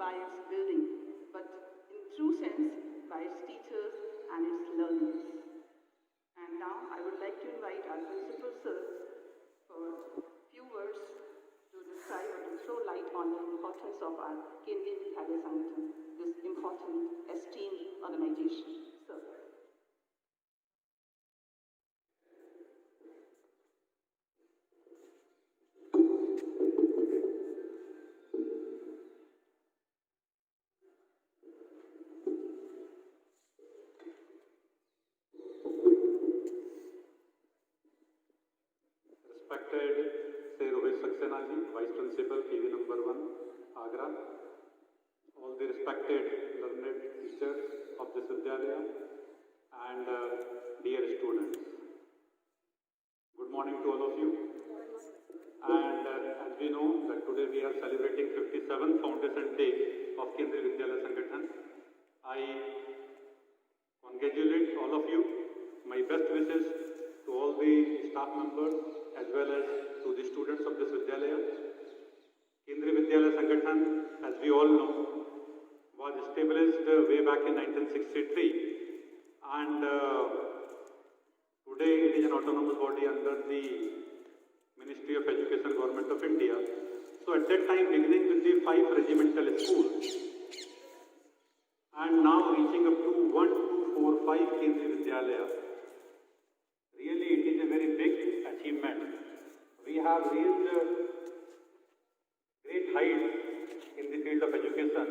by its building, but in true sense by its teachers and its learners. And now I would like to invite our principal sir for a few words to describe or to throw light on the importance of our Kendriya Vidyalaya Sangathan, this important, esteemed organization. Sir. Respected Sri Rohit Saxena ji, Vice Principal, PV number 1, Agra, all the respected learned teachers of this Vidyalaya and dear students. Good morning to all of you. And as we know that today we are celebrating 57th Foundation Day of Kendriya Vidyalaya Sangathan. I congratulate all of you. My best wishes to all the staff members as well as to the students of this Vidyalaya. Kendriya Vidyalaya Sangathan, as we all know, was established way back in 1963, and today it is an autonomous body under the Ministry of Education, Government of India. So at that time, beginning with the 5 regimental schools, and now reaching up to 1, 2, 4, 5 Kendriya Vidyalaya. Really, it is a very big achievement. We have reached great heights in the field of education.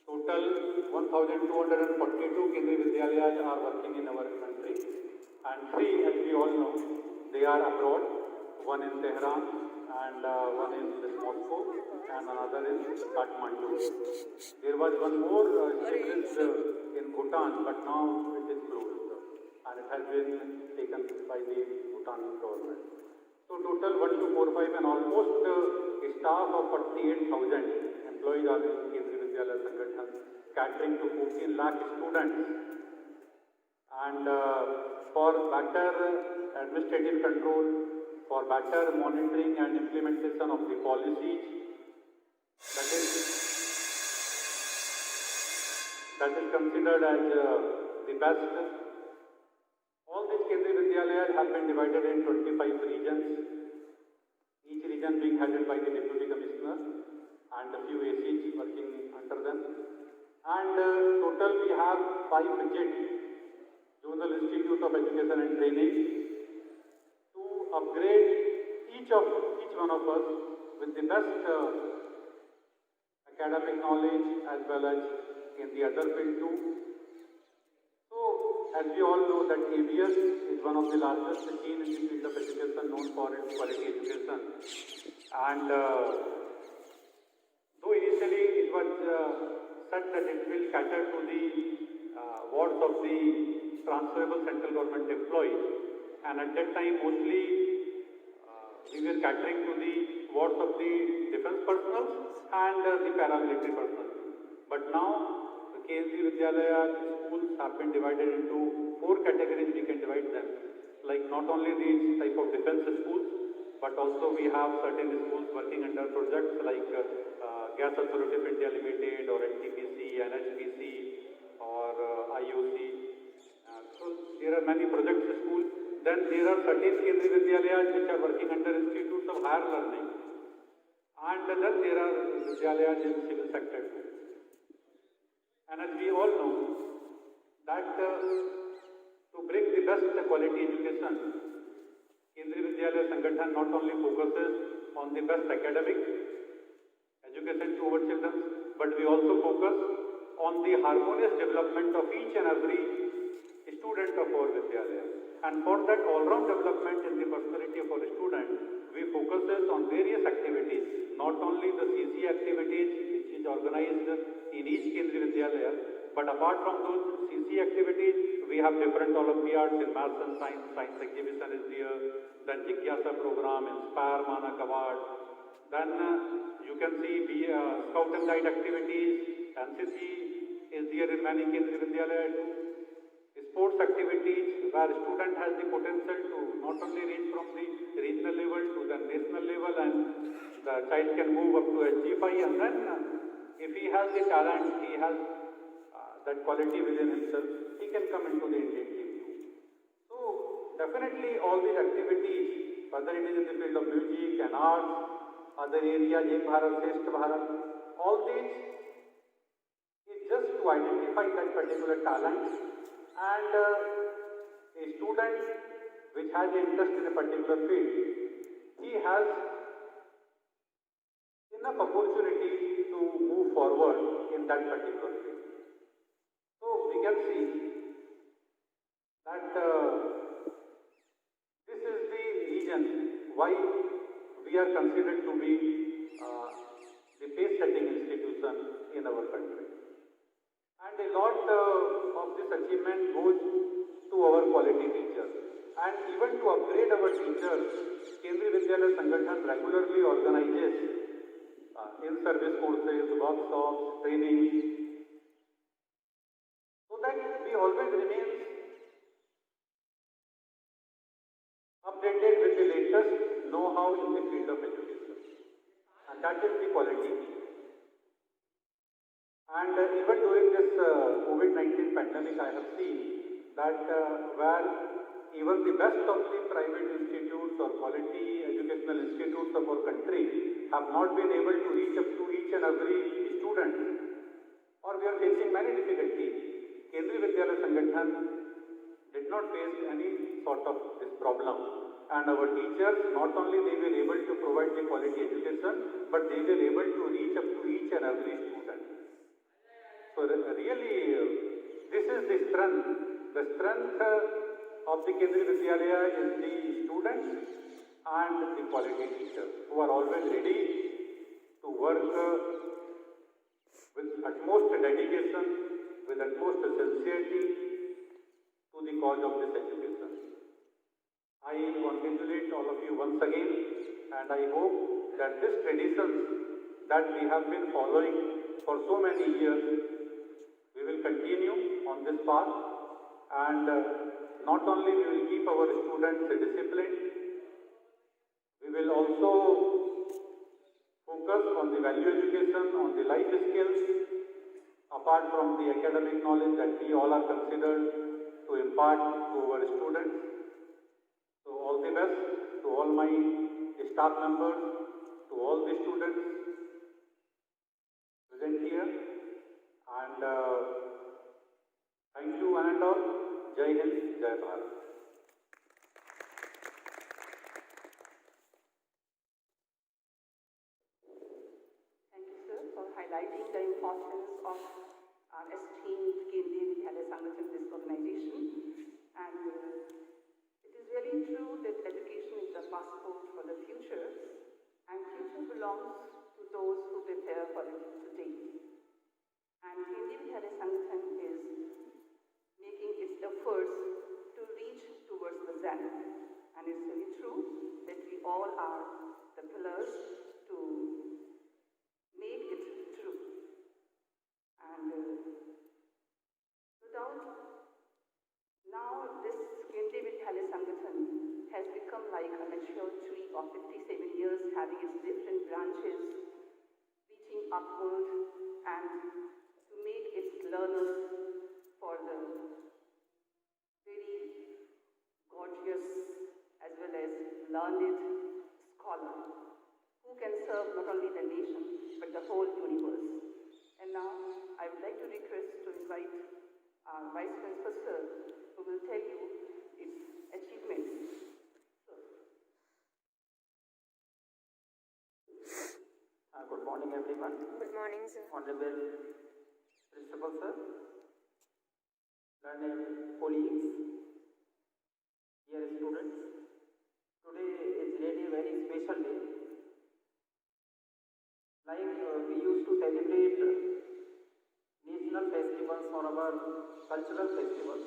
Total 1,242 Kendriya Vidyalayas are working in our country, and 3, as we all know, they are abroad. One in Tehran, and one in Moscow, and another in Kathmandu. There was one more established in Bhutan, but now it is closed, and it has been taken by the Bhutan government. So total 1, 2, 4, 5, and almost a staff of 48,000 employees are in Kendriya Vidyalaya Sangathan, catering to 14 lakh students. And for better administrative control, for better monitoring and implementation of the policies, that is considered as the best. All these Kendriya Vidyalayas have been divided in 25 regions, each region being headed by the Deputy Commissioner and a few ACs working under them. And total we have 5 rigid Zonal Institute of Education and Training to upgrade each one of us with the best academic knowledge as well as in the other field too. So as we all know that ABS is one of the largest chain in the field of education known for its quality education. And though initially it was said that it will cater to the wards of the transferable central government employees, and at that time mostly we were catering to the wards of the defense personnel and the paramilitary personnel. But now the KSD Vidyalaya schools have been divided into 4 categories. We can divide them, like not only these type of defense schools, but also we have certain schools working under projects like Gas Authority of India Limited or NTPC, NHPC or IOC. So there are many projects schools. Then there are certain Kendriya Vidyalayas which are working under institutes of higher learning. And then there are Vidyalayas in civil sector too. And as we all know that to bring the best quality education, Kendriya Vidyalaya Sangathan not only focuses on the best academic education to our children, but we also focus on the harmonious development of each and every student of our Vidyalaya. And for that all-round development in the personality of our student, we focuses on various activities, not only the CC activities which is organized in each Kendriya Vidyalaya, but apart from those CC activities, we have different Olympiads in maths and science exhibition is there, then Jigyasa program, Inspire Manak Award, then you can see Scout and Guide activities, NCC is there in many Kendriya Vidyalaya too. Sports activities where student has the potential to not only reach from the regional level to the national level, and the child can move up to SG5, and then if he has the talent, he has that quality within himself, he can come into the Indian team too. So definitely all these activities, whether it is in the field of music and arts, other areas, Ek Bharat, Shreshtha Bharat, all these is just to identify that particular talent. And a student which has interest in a particular field, he has enough opportunity to move forward in that particular field. So we can see that this is the reason why we are considered to be the pace-setting institution in our country. And a lot of this achievement goes to our quality teachers. And even to upgrade our teachers, Kendriya Vidyalaya Sangathan regularly organizes in-service courses, workshops, trainings, so that we always remain updated with the latest know-how in the field of education. And that is the quality. And even during this COVID-19 pandemic, I have seen that where even the best of the private institutes or quality educational institutes of our country have not been able to reach up to each and every student, or we are facing many difficulties. Kendriya Vidyalaya Sangathan did not face any sort of this problem. And our teachers, not only they were able to provide the quality education, but they were able to reach up to each and every student. So really, this is the strength. The strength of the Kendriya Vidyalaya is the students and the quality teachers who are always ready to work with utmost dedication, with utmost sincerity to the cause of this education. I congratulate all of you once again, and I hope that this tradition that we have been following for so many years, we will continue on this path, and not only we will keep our students disciplined, we will also focus on the value education, on the life skills, apart from the academic knowledge that we all are considered to impart to our students. So all the best to all my staff members, to all the students present here, and thank you one and all. Jai Hind, Jai Bharat. Thank you, sir, for highlighting the importance of our esteemed Kendriya Vidyalaya Sangathan, this organization. And it is really true that education is the passport for the future, and future belongs to those who prepare for it today. And Kendriya Vidyalaya Sangathan is making its efforts to reach towards the zenith. And it's really true that we all are the pillars to make it true. And no doubt, now this Kendriya Vidyalaya Sangathan has become like a mature tree of 57 years, having its different branches, reaching upward, and to make its learners for the very gorgeous as well as learned scholar who can serve not only the nation but the whole universe. And now I would like to request to invite our Vice Principal Sir, who will tell you its achievements. Sir. Good morning, everyone. Good morning, sir. Honorable Principal Sir, learned colleagues, dear students. Today is really a very special day. Like we used to celebrate national festivals or our cultural festivals,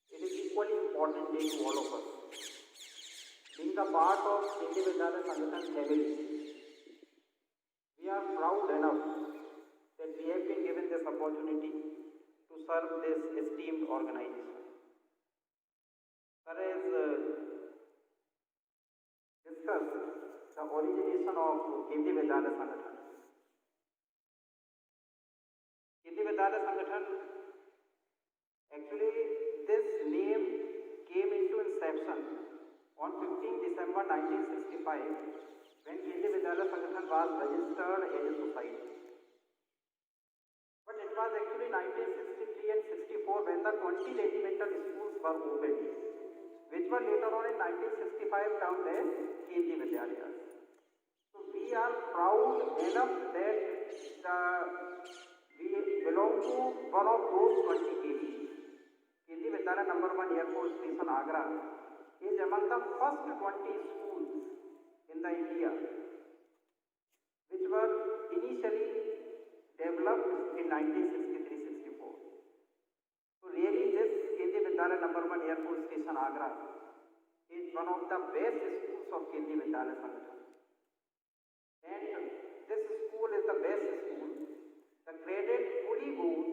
it is equally important day to all of us. Being a part of Kendriya Vidyalaya Sangathan family, we are proud enough that we have been given this opportunity to serve this esteemed organization. Sir has discussed the origination of Kendriya Vidyalaya Sangathan. Kendriya Vidyalaya Sangathan, actually this name came into inception on 15 December 1965 when Kendriya Vidyalaya Sangathan was registered as a society. But it was actually 1963 and 64 when the 20 regimental schools were opened, which were later on in 1965 termed as Kendriya Vidyalayas. So we are proud enough that we belong to one of those 20 KVs. Kendriya Vidyalaya number 1 Air Force Station Agra is among the first 20 schools in the India which were initially developed in 1963-64. So really this Kendriya Vidyalaya number 1 Air Force Station Agra is one of the best schools of Kendriya Vidyalaya Sangathan. And this school is the best school. The credit fully goes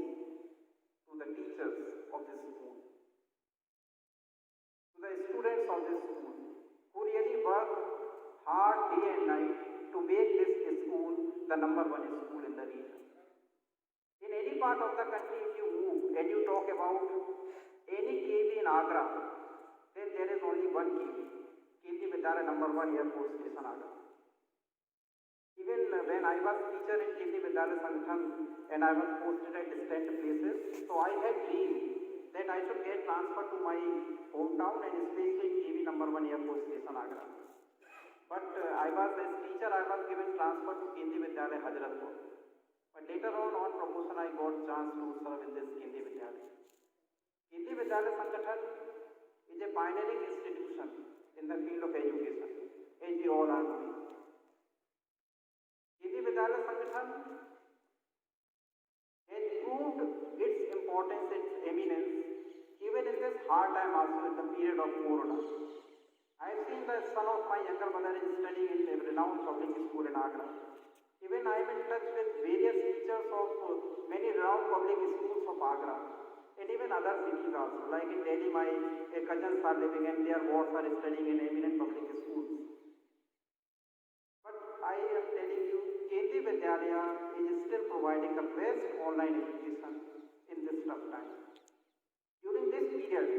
to the teachers of this school, to the students of this school, who really work hard day and night to make this school the number 1 school in the region. In any part of the country, if you move and you talk about any KV in Agra, then there is only one KV, Kendriya Vidyalaya number 1 Air Force Station Agra. Even when I was teacher in Kendriya Vidyalaya Sangathan and I was posted at distant places, so I had dreamed that I should get transferred to my hometown and especially KV number 1 Air Force Station Agra. But as teacher, I was given transfer to Kendriya Vidyalaya Hazratpur. But later on promotion, I got chance to serve in this Kendriya Vidyalaya. Kendriya Vidyalaya Sangathan is a pioneering institution in the field of education, as we all are knowing. Kendriya Vidyalaya Sangathan has proved its importance, its eminence, even in this hard time also in the period of Corona. I have seen the son of my younger brother is studying in a renowned public school in Agra. Even I am in touch with various teachers of many renowned public schools of Agra and even other cities also. Like in Delhi, my cousins are living and their wards are studying in eminent public schools. But I am telling you, Kendriya Vidyalaya is still providing the best online education in this tough time. During this period,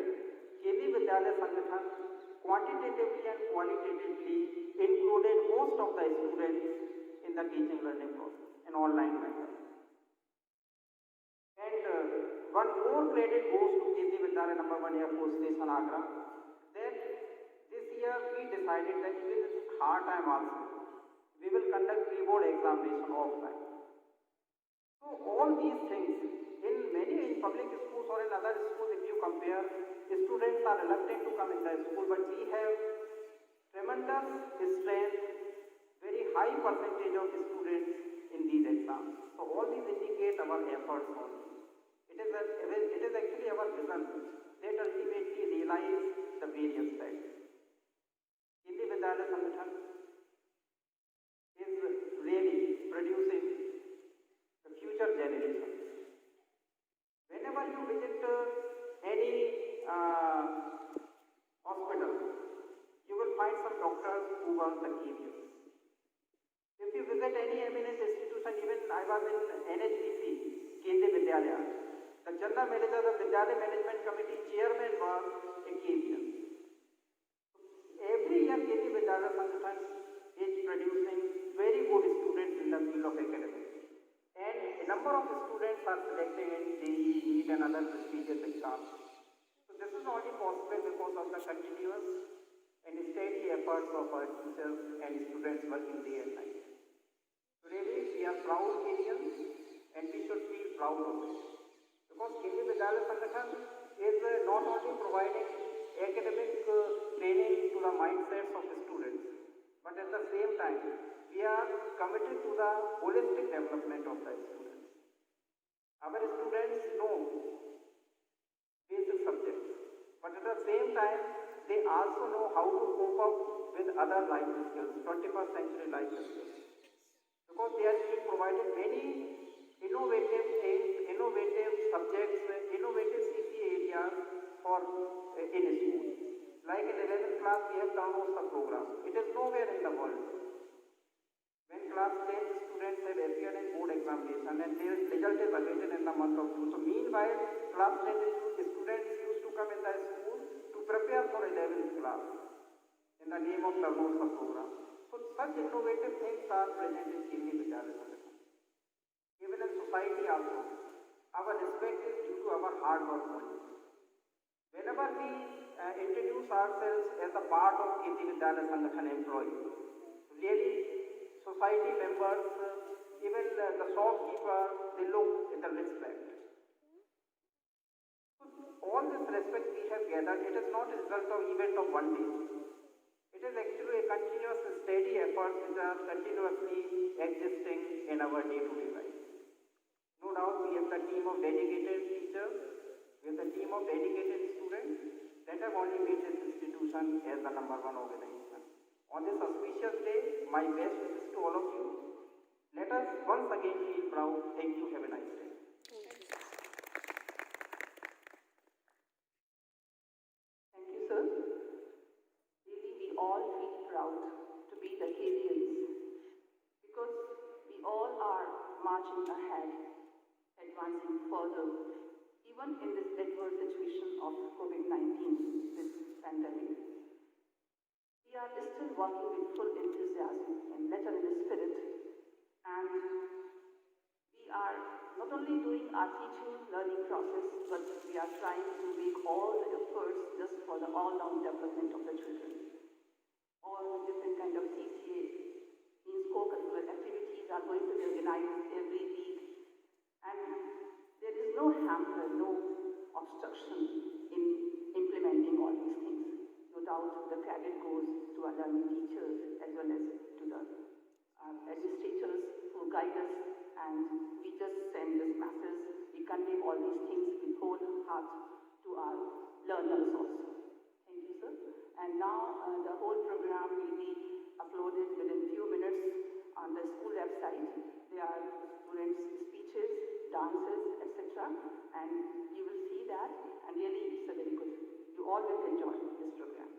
Kendriya Vidyalaya Sangathan quantitatively and qualitatively included most of the students in the teaching learning process in online method. And one more credit goes to Kendriya Vidyalaya number 1 Air Force Station Agra, that this year we decided that even in this hard time also, we will conduct pre-board examination offline. So all these things, in public schools or in other schools, if you compare, students are reluctant to come in the school, but we have tremendous strength, very high percentage of students in these exams. So all these indicate our efforts only. It is actually our vision that ultimately realize the various facts. Hindi Vidyalaya Sangathan is really producing the future generations. Whenever you visit any hospital, you will find some doctors who work the careers. If you visit any eminent institution, even I was in NHPC, Kendriya Vidyalaya, the general manager of Vidyalaya Management Committee chairman was a KVS. Every year Kendriya Vidyalaya Sangathan is producing very good students in the field of academics. And a number of students are selected in JEE, NEET and other prestigious exams. So this is only possible because of the continuous and steady efforts of our teachers and students working day and night. So really we are proud Indians and we should feel proud of it. Because Kendriya Vidyalaya Sangathan is not only providing academic training to the mindsets of students, but at the same time we are committed to the holistic development of the students. Our students know basic subjects, but at the same time they also know how to cope up with other life skills, 21st century life skills. Because they are being provided many innovative things, innovative subjects, innovative CCA areas for in school. Like in 11th class we have downloaded program. It is nowhere in the world. When class 10 students have appeared in board examination and their result is awaited in the month of June. So meanwhile, class 10 students used to come in the school to prepare for 11th class in the name of Dharmosa program. So such innovative things are present in Kendriya Vidyalaya Sangathan. Even in society also, our respect is due to our hard work only. Whenever we introduce ourselves as a part of Kendriya Vidyalaya Sangathan employee, really society members, even the shopkeeper, they look at the respect. So all this respect we have gathered, it is not a result of event of one day. It is actually a continuous steady effort which are continuously existing in our day-to-day life. No doubt we have the team of dedicated teachers, we have the team of dedicated students that have only made this institution as the #1 organization. On this auspicious day, my best wishes to all of you. Let us once again feel proud. Thank you. Have a nice day. Thank you, sir. Really, we all feel proud to be the Kenyans because we all are marching ahead, advancing further, even in this adverse situation of COVID-19, this pandemic. We are still working with full enthusiasm and letter in the spirit, and we are not only doing our teaching learning process, but we are trying to make all the efforts just for the all-round development of the children. All the different kind of CCA, means co-curricular activities are going to be organized every week, and there is no hamper, no obstruction in implementing all these things. No doubt the credit goes to our learning teachers as well as to the administrators who guide us, and we just send this message, we convey all these things with whole heart to our learners also. Thank you, sir. And now the whole program will be uploaded within few minutes on the school website. There are students' speeches, dances, etc. And you will see that, and really it's a very good. You all will enjoy this program.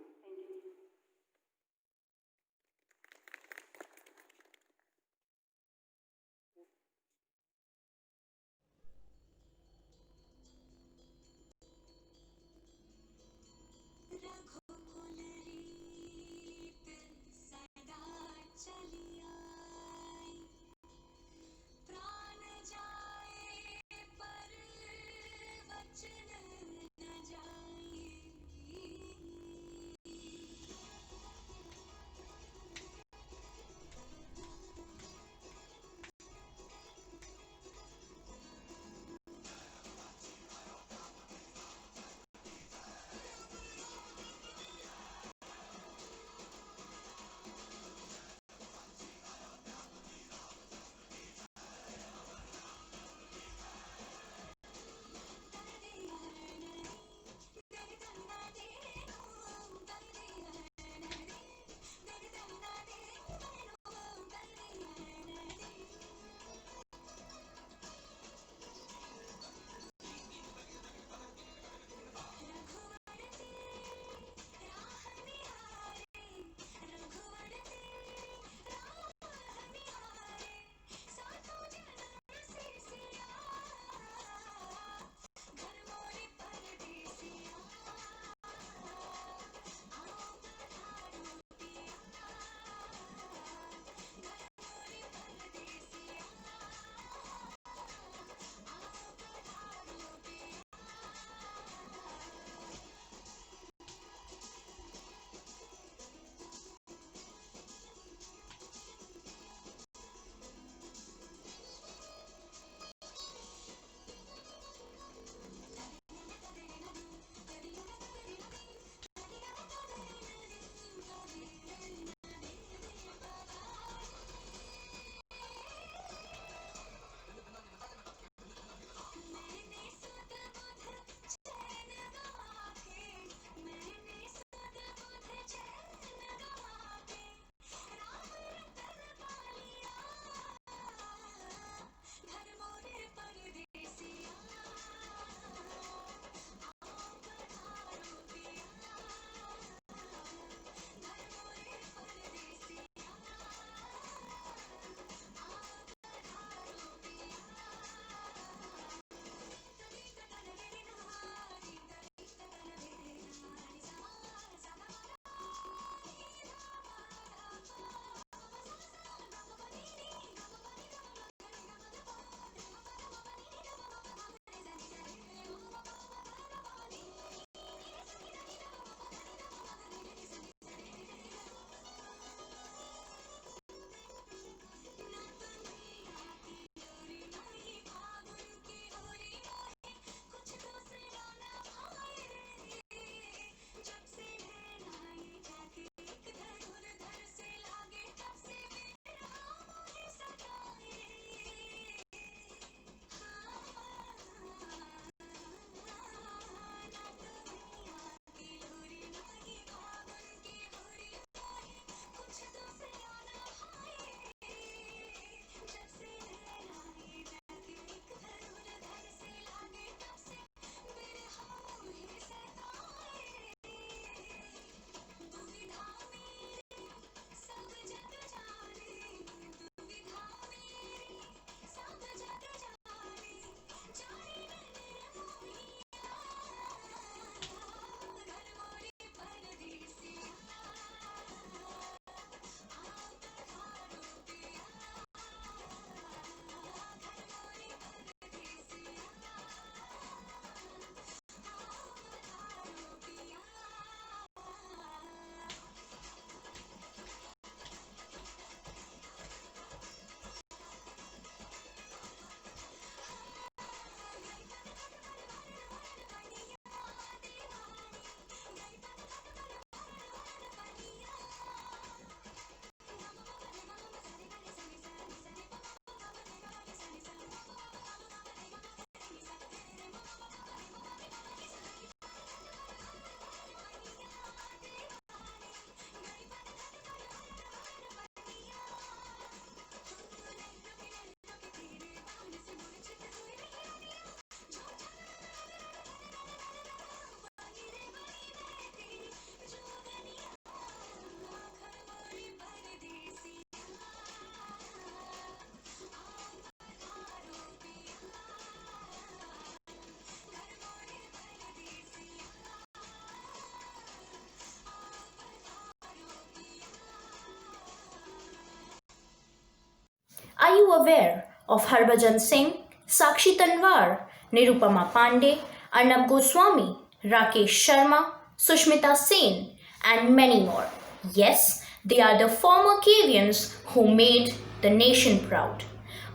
Are you aware of Harbhajan Singh, Sakshi Tanwar, Nirupama Pandey, Arnab Goswami, Rakesh Sharma, Sushmita Sen, and many more? Yes, they are the former KVians who made the nation proud.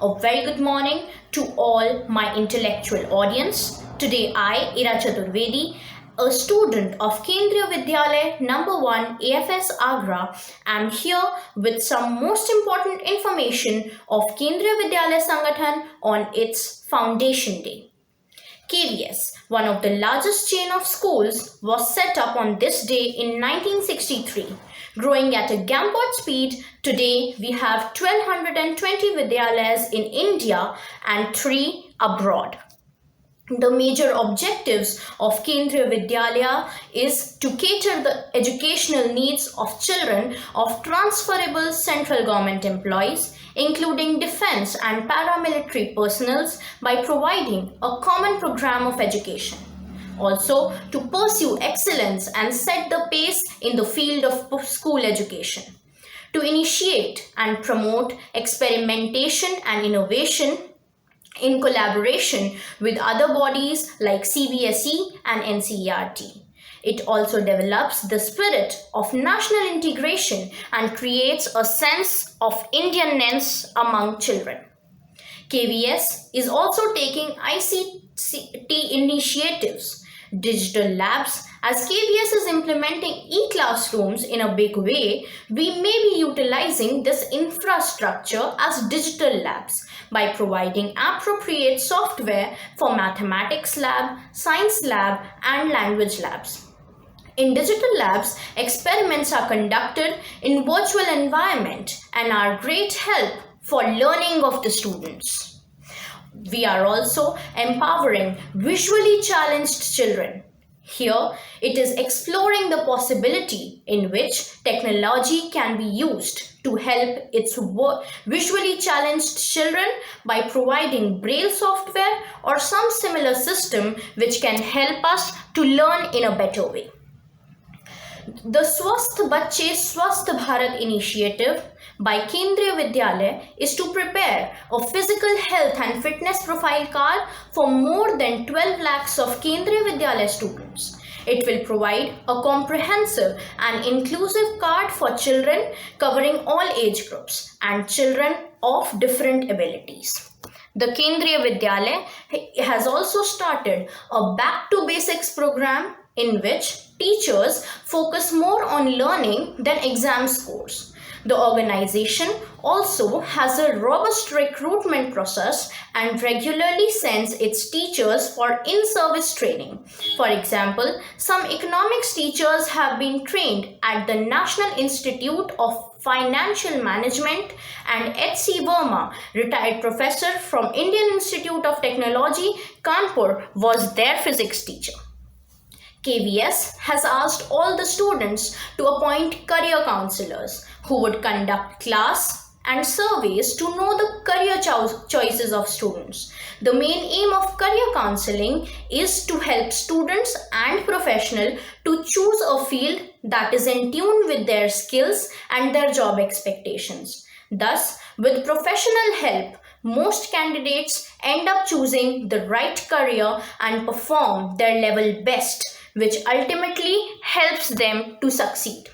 A very good morning to all my intellectual audience. Today I, Ira Chaturvedi, a student of Kendriya Vidyalaya No. 1 AFS Agra, am here with some most important information of Kendriya Vidyalaya Sangathan on its foundation day. KVS, one of the largest chain of schools, was set up on this day in 1963. Growing at a Gampot speed, today we have 1220 Vidyalayas in India and 3 abroad. The major objectives of Kendriya Vidyalaya is to cater the educational needs of children of transferable central government employees, including defense and paramilitary personnels, by providing a common program of education. Also, to pursue excellence and set the pace in the field of school education. To initiate and promote experimentation and innovation in collaboration with other bodies like CBSE and NCERT. It also develops the spirit of national integration and creates a sense of Indianness among children. KVS is also taking ICT initiatives, digital labs. As KVS is implementing e-classrooms in a big way, we may be utilizing this infrastructure as digital labs by providing appropriate software for mathematics lab, science lab, and language labs. In digital labs, experiments are conducted in virtual environment and are great help for learning of the students. We are also empowering visually challenged children. Here, it is exploring the possibility in which technology can be used to help its visually challenged children by providing Braille software or some similar system which can help us to learn in a better way. The Swasth Bacche Swasth Bharat initiative by Kendriya Vidyalaya is to prepare a physical health and fitness profile card for more than 12 lakhs of Kendriya Vidyalaya students. It will provide a comprehensive and inclusive card for children covering all age groups and children of different abilities. The Kendriya Vidyalaya has also started a Back to Basics program in which teachers focus more on learning than exam scores. The organization also has a robust recruitment process and regularly sends its teachers for in-service training. For example, some economics teachers have been trained at the National Institute of Financial Management, and H.C. Verma, retired professor from Indian Institute of Technology, Kanpur, was their physics teacher. KVS has asked all the students to appoint career counselors who would conduct class and surveys to know the career choices of students. The main aim of career counseling is to help students and professionals to choose a field that is in tune with their skills and their job expectations. Thus, with professional help, most candidates end up choosing the right career and perform their level best, which ultimately helps them to succeed.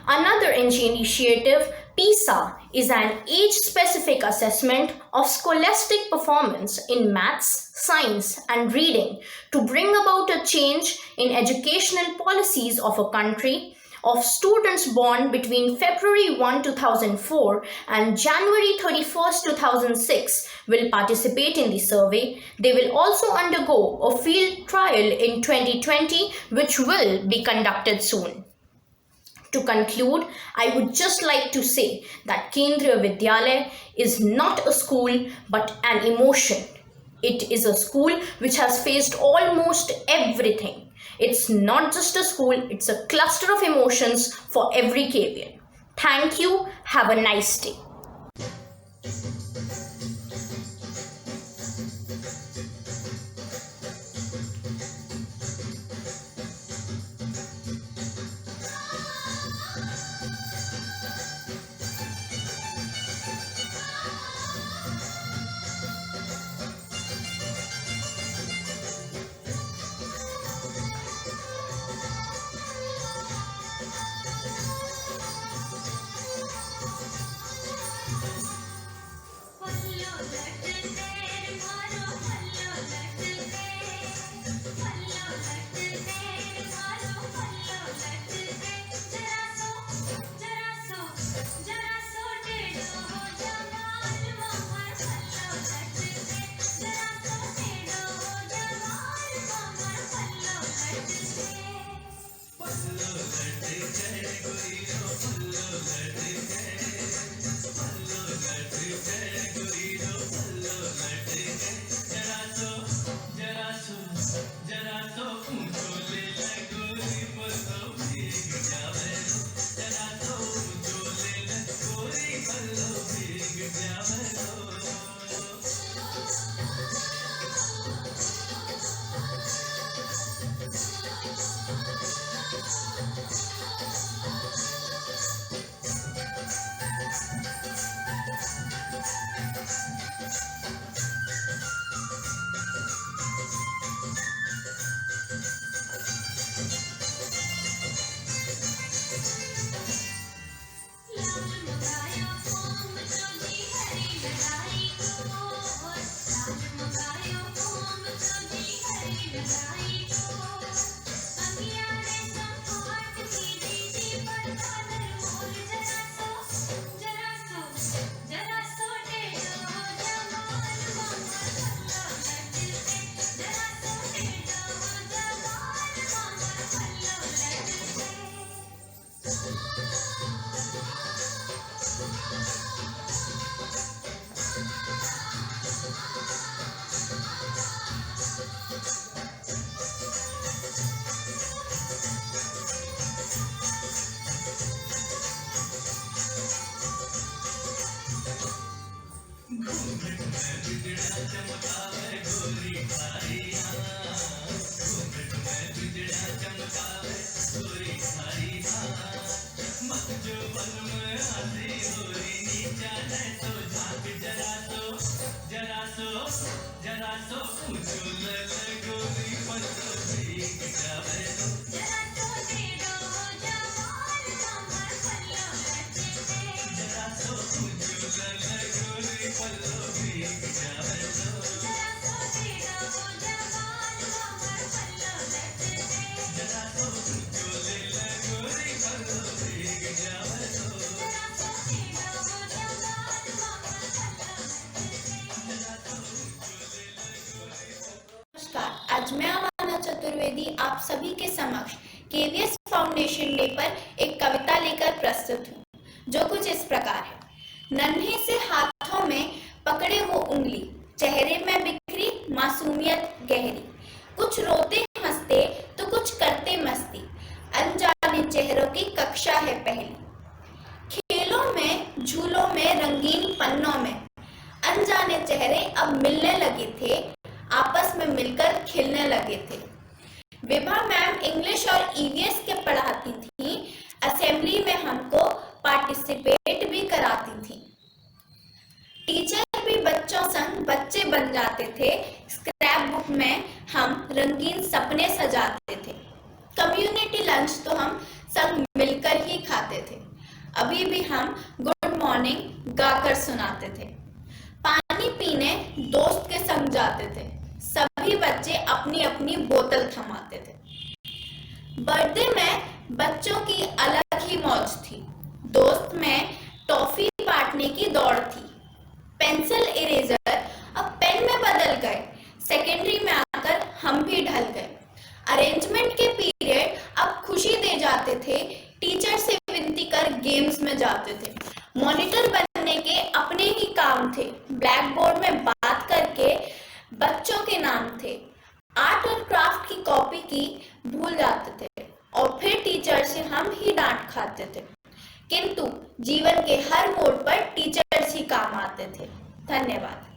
Another initiative, PISA, is an age-specific assessment of scholastic performance in maths, science, and reading to bring about a change in educational policies of a country. Of students born between February 1, 2004 and January 31, 2006 will participate in the survey. They will also undergo a field trial in 2020, which will be conducted soon. To conclude, I would just like to say that Kendriya Vidyalaya is not a school but an emotion. It is a school which has faced almost everything. It's not just a school, it's a cluster of emotions for every KVian. Thank you. Have a nice day. आज मैं आवाना चतुर्वेदी आप सभी के समक्ष KVS foundation day पर एक कविता लेकर प्रस्तुत हूँ, जो कुछ इस प्रकार है। नन्हे से हाथों में पकड़े वो उंगली, चेहरे में बिखरी मासूमियत गहरी, कुछ रोते हंसते तो कुछ करते मस्ती, अनजाने चेहरों की कक्षा है पहली। खेलों में झूलों में रंगीन पन्नों में अनजाने चेहरे अब मिलने लगे थे, आपस में मिलकर खिलने लगे थे। विभा मैम इंग्लिश और ईवीएस के पढ़ाती थी, असेंबली में हमको पार्टिसिपेट भी कराती थी। टीचर भी बच्चों संग बच्चे बन जाते थे, स्क्रैप बुक में हम रंगीन सपने सजाते थे। कम्युनिटी लंच तो हम संग मिलकर ही खाते थे, अभी भी हम गुड मॉर्निंग गाकर सुनाते थे। पानी पीने दोस्त के संग जाते थे, सभी बच्चे अपनी अपनी बोतल थमाते थे। बर्थडे में बच्चों की अलग ही मौज थी, दोस्त में टॉफी बांटने की दौड़ थी। पेंसिल इरेजर अब पेन में बदल गए, सेकेंडरी में आकर हम भी ढल गए। अरेंजमेंट के पीरियड अब खुशी दे जाते थे, टीचर से विनती कर गेम्स में जाते थे। मॉनिटर बनने के अपने ही काम थे, ब्लैक बोर्ड में बात करके बच्चों के नाम थे। आर्ट और क्राफ्ट की कॉपी की भूल जाते थे और फिर टीचर से हम ही डांट खाते थे, किंतु जीवन के हर मोड़ पर टीचर्स ही काम आते थे। धन्यवाद।